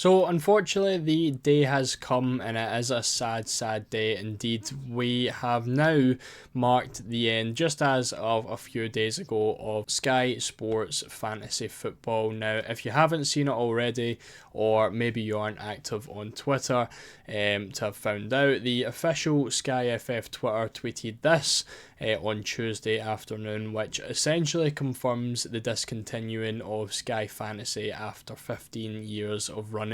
So unfortunately the day has come, and it is a sad day indeed. We have now marked the end, just as of a few days ago, of Sky Sports Fantasy Football. Now if you haven't seen it already, or maybe you aren't active on Twitter to have found out, the official SkyFF Twitter tweeted this on Tuesday afternoon, which essentially confirms the discontinuing of Sky Fantasy after 15 years of running.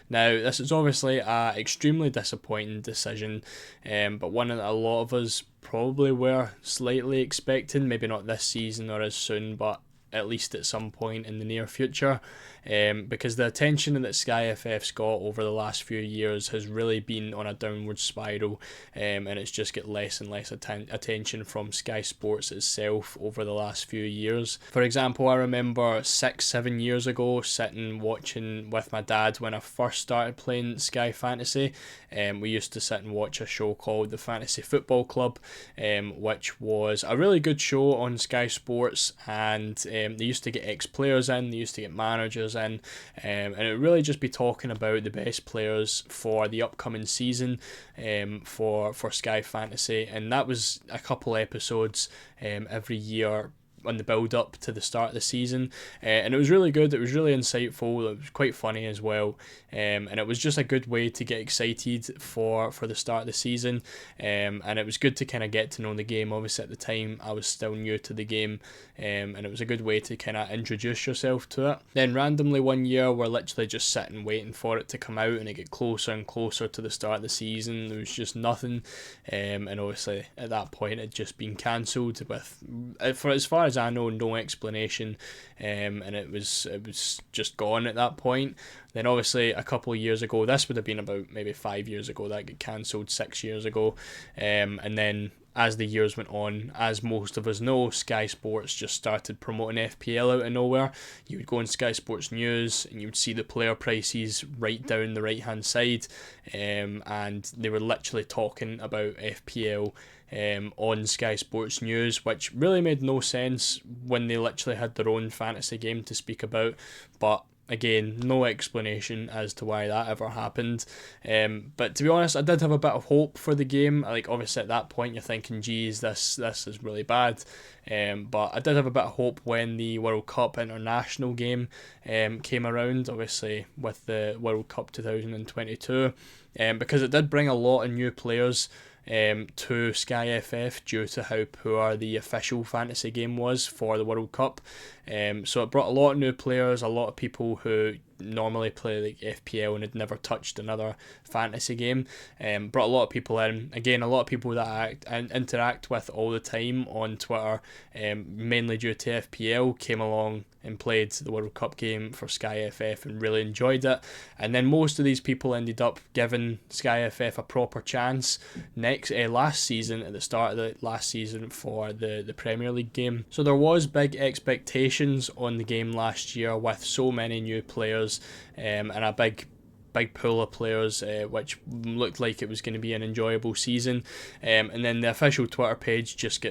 Now, this is obviously an extremely disappointing decision, but one that a lot of us probably were slightly expecting, maybe not this season or as soon, but at least at some point in the near future, because the attention that SkyFF's got over the last few years has really been on a downward spiral, and it's just got less and less attention from Sky Sports itself over the last few years. For example, I remember 6-7 years ago sitting watching with my dad when I first started playing Sky Fantasy. We used to sit and watch a show called The Fantasy Football Club, which was a really good show on Sky Sports, and they used to get ex-players in, they used to get managers in, and it really just be talking about the best players for the upcoming season for Sky Fantasy, and that was a couple episodes every year on the build up to the start of the season, and it was really good. It was really insightful. It was quite funny as well, and it was just a good way to get excited for the start of the season, and it was good to kind of get to know the game. Obviously at the time I was still new to the game, and it was a good way to kind of introduce yourself to it. Then randomly one year we're literally just sitting waiting for it to come out, and it get closer and closer to the start of the season. There was just nothing, and obviously at that point it had just been cancelled with, for as far as I know, no explanation, and it was just gone at that point. Then obviously a couple of years ago, this would have been about maybe 5 years ago, that got cancelled 6 years ago, and then as the years went on, as most of us know, Sky Sports just started promoting FPL out of nowhere. You would go on Sky Sports News and you would see the player prices right down the right hand side, and they were literally talking about FPL on Sky Sports News, which really made no sense when they literally had their own fantasy game to speak about. But again, no explanation as to why that ever happened. But to be honest, I did have a bit of hope for the game. Like, obviously at that point you're thinking, geez, this is really bad. But I did have a bit of hope when the World Cup International game came around, obviously with the World Cup 2022, because it did bring a lot of new players to SkyFF due to how poor the official fantasy game was for the World Cup. So it brought a lot of new players, a lot of people who normally play like FPL and had never touched another fantasy game. Brought a lot of people in. Again, a lot of people that interact with all the time on Twitter, mainly due to FPL, came along and played the World Cup game for SkyFF and really enjoyed it. And then most of these people ended up giving SkyFF a proper chance last season, at the start of the last season, for the Premier League game. So there was big expectations on the game last year with so many new players, and a big pool of players, which looked like it was going to be an enjoyable season. And then the official Twitter page just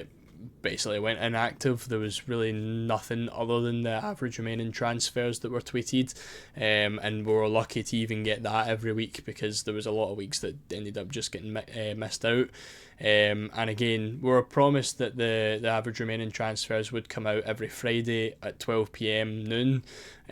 basically went inactive. There was really nothing other than the average remaining transfers that were tweeted, and we were lucky to even get that every week, because there was a lot of weeks that ended up just getting missed out. And again, we were promised that the average remaining transfers would come out every Friday at 12 p.m. noon,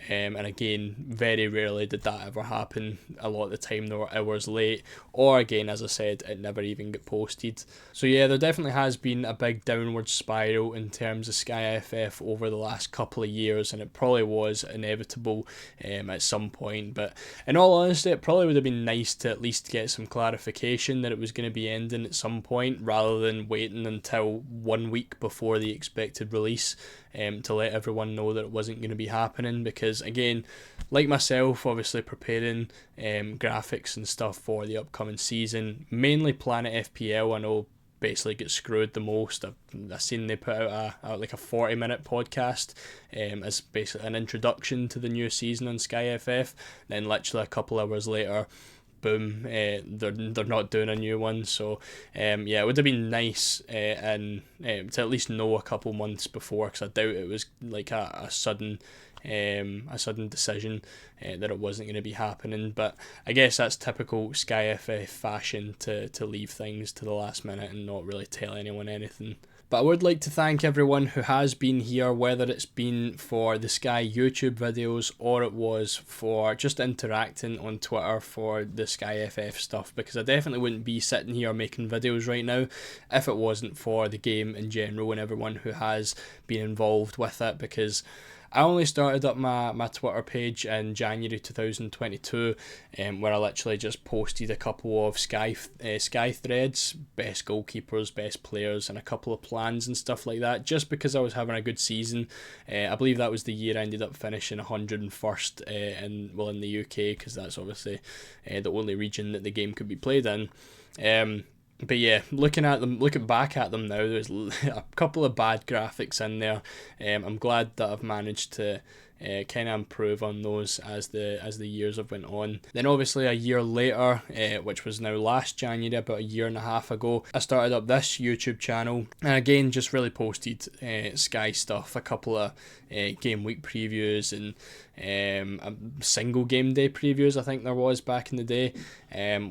and again, very rarely did that ever happen. A lot of the time they were hours late, or again, as I said, it never even got posted. So yeah, there definitely has been a big downward spiral in terms of SkyFF over the last couple of years, and it probably was inevitable at some point. But in all honesty, it probably would have been nice to at least get some clarification that it was going to be ending at some point, rather than waiting until 1 week before the expected release to let everyone know that it wasn't going to be happening. Because again, like myself, obviously preparing graphics and stuff for the upcoming season, mainly Planet FPL, I know basically get screwed the most. I've seen they put out a 40-minute podcast as basically an introduction to the new season on SkyFF, then literally a couple hours later, boom, they're not doing a new one. So yeah, it would have been nice and to at least know a couple months before, because I doubt it was like a sudden decision that it wasn't going to be happening. But I guess that's typical SkyFF fashion to leave things to the last minute and not really tell anyone anything. But I would like to thank everyone who has been here, whether it's been for the Sky YouTube videos or it was for just interacting on Twitter for the SkyFF stuff, because I definitely wouldn't be sitting here making videos right now if it wasn't for the game in general and everyone who has been involved with it, because I only started up my Twitter page in January 2022, where I literally just posted a couple of Sky threads, best goalkeepers, best players, and a couple of plans and stuff like that, just because I was having a good season. I believe that was the year I ended up finishing 101st in the UK, because that's obviously the only region that the game could be played in. But yeah, looking back at them now, there's a couple of bad graphics in there. I'm glad that I've managed to kind of improve on those as the years have went on. Then obviously a year later, which was now last January, about a year and a half ago, I started up this YouTube channel, and again just really posted Sky stuff, a couple of game week previews and a single game day previews I think there was back in the day,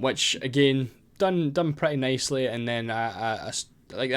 which again done pretty nicely. And then I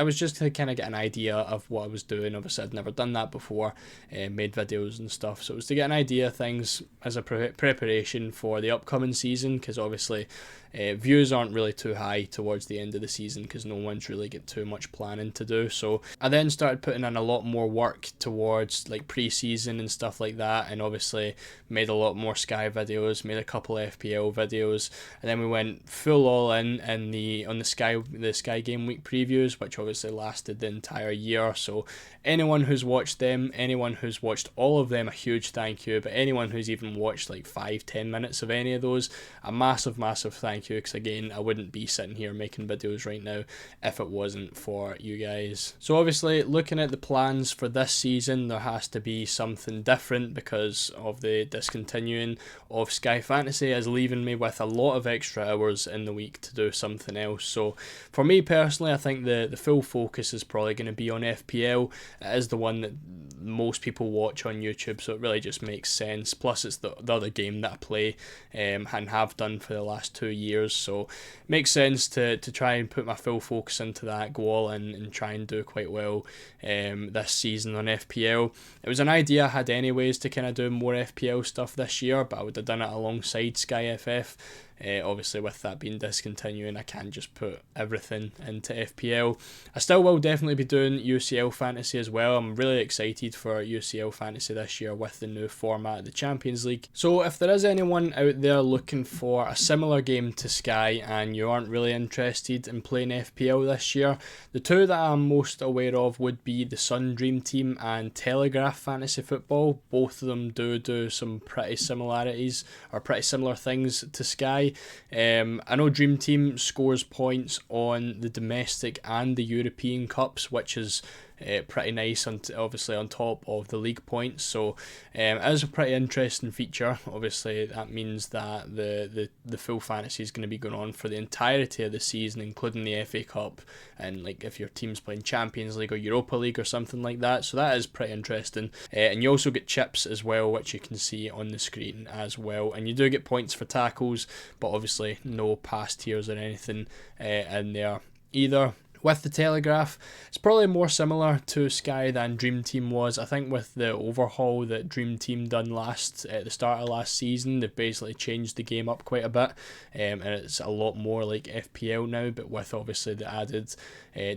was just to kind of get an idea of what I was doing. Obviously I'd never done that before, made videos and stuff, so it was to get an idea of things as a preparation for the upcoming season, because obviously views aren't really too high towards the end of the season because no one's really got too much planning to do. So I then started putting in a lot more work towards like pre-season and stuff like that, and obviously made a lot more Sky videos, made a couple of FPL videos, and then we went full all in on the Sky Game Week previews, which obviously lasted the entire year. So anyone who's watched them, anyone who's watched all of them, a huge thank you. But anyone who's even watched like 5-10 minutes of any of those, a massive thank you, because again I wouldn't be sitting here making videos right now if it wasn't for you guys. So obviously looking at the plans for this season, there has to be something different because of the discontinuing of Sky Fantasy is leaving me with a lot of extra hours in the week to do something else. So for me personally, I think the full focus is probably going to be on FPL. It is the one that most people watch on YouTube, so it really just makes sense. Plus it's the other game that I play and have done for the last 2 years, so it makes sense to try and put my full focus into that, go all in and try and do quite well this season on FPL. It was an idea I had anyways to kind of do more FPL stuff this year, but I would have done it alongside SkyFF. Obviously with that being discontinuing, I can't just put everything into FPL. I still will definitely be doing UCL Fantasy as well. I'm really excited for UCL Fantasy this year with the new format of the Champions League. So if there is anyone out there looking for a similar game to Sky and you aren't really interested in playing FPL this year, the two that I'm most aware of would be the Sundream Team and Telegraph Fantasy Football. Both of them do some pretty similarities or pretty similar things to Sky. I know Dream Team scores points on the domestic and the European Cups, which is pretty nice, obviously on top of the league points. So it is a pretty interesting feature. Obviously that means that the full fantasy is going to be going on for the entirety of the season, including the FA Cup and like if your team's playing Champions League or Europa League or something like that. So that is pretty interesting. And you also get chips as well, which you can see on the screen as well, and you do get points for tackles, but obviously no pass tiers or anything in there either. With the Telegraph, it's probably more similar to Sky than Dream Team was. I think with the overhaul that Dream Team done at the start of last season, they've basically changed the game up quite a bit, and it's a lot more like FPL now, but with obviously the added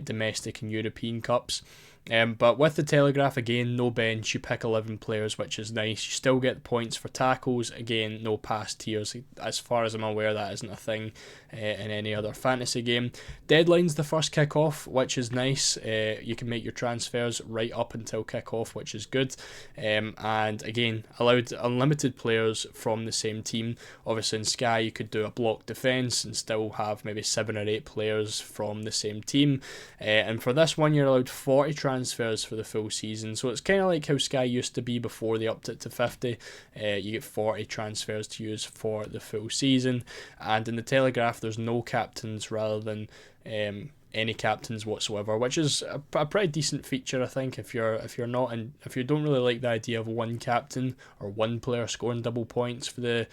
domestic and European Cups. But with the Telegraph, again, no bench, you pick 11 players, which is nice. You still get points for tackles, again, no pass tiers. As far as I'm aware, that isn't a thing in any other fantasy game. Deadline's the first kick-off, which is nice. You can make your transfers right up until kick-off, which is good. And again, allowed unlimited players from the same team. Obviously in Sky, you could do a block defence and still have maybe 7 or 8 players from the same team. And for this one, you're allowed 40 transfers transfers for the full season. So it's kind of like how Sky used to be before they upped it to 50. You get 40 transfers to use for the full season. And in the Telegraph, there's no captains rather than any captains whatsoever, which is a pretty decent feature, I think. If you don't really like the idea of one captain or one player scoring double points for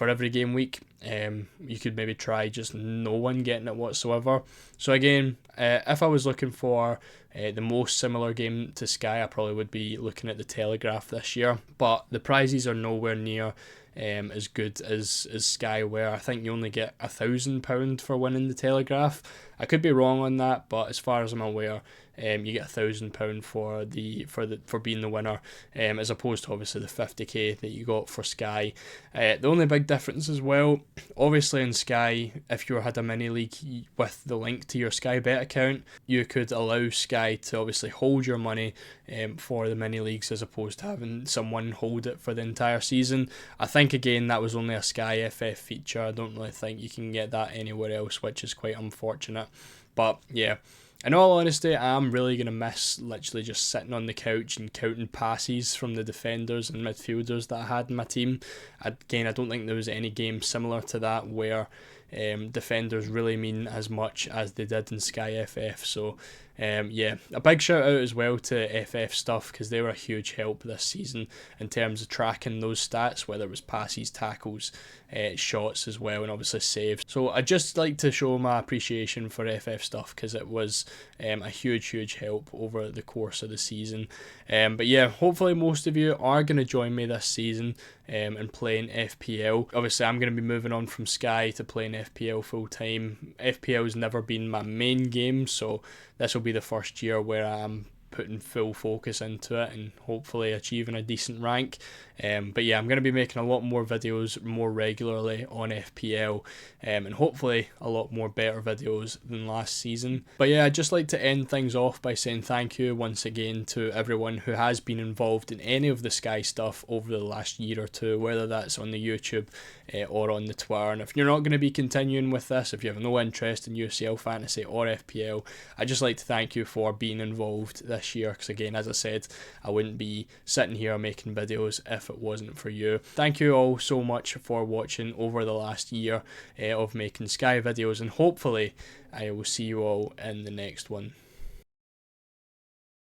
every game week, you could maybe try just no one getting it whatsoever. So again, if I was looking for the most similar game to Sky, I probably would be looking at the Telegraph this year, but the prizes are nowhere near as good as Sky, where I think you only get £1,000 for winning the Telegraph. I could be wrong on that, but as far as I'm aware, you get £1,000 for being the winner, as opposed to obviously the 50k that you got for Sky. The only big difference as well, obviously in Sky, if you had a mini league with the link to your Sky Bet account, you could allow Sky to obviously hold your money for the mini leagues, as opposed to having someone hold it for the entire season. I think again that was only a SkyFF feature. I don't really think you can get that anywhere else, which is quite unfortunate. But yeah, in all honesty, I'm really going to miss literally just sitting on the couch and counting passes from the defenders and midfielders that I had in my team. Again, I don't think there was any game similar to that where defenders really mean as much as they did in SkyFF. So yeah, a big shout out as well to FF Stuff, because they were a huge help this season in terms of tracking those stats, whether it was passes, tackles, shots as well, and obviously saves. So I'd just like to show my appreciation for FF Stuff, because it was a huge help over the course of the season. But yeah, hopefully most of you are going to join me this season and playing FPL. Obviously I'm going to be moving on from Sky to playing FPL full time. FPL has never been my main game, so this will be the first year where I'm putting full focus into it and hopefully achieving a decent rank. But yeah, I'm going to be making a lot more videos more regularly on FPL, and hopefully a lot more better videos than last season. But yeah, I'd just like to end things off by saying thank you once again to everyone who has been involved in any of the Sky stuff over the last year or two, whether that's on the YouTube or on the Twitter. And if you're not going to be continuing with this, if you have no interest in UCL Fantasy or FPL, I'd just like to thank you for being involved this year, because again, as I said, I wouldn't be sitting here making videos if it wasn't for you. Thank you all so much for watching over the last year of making Sky videos, and hopefully I will see you all in the next one.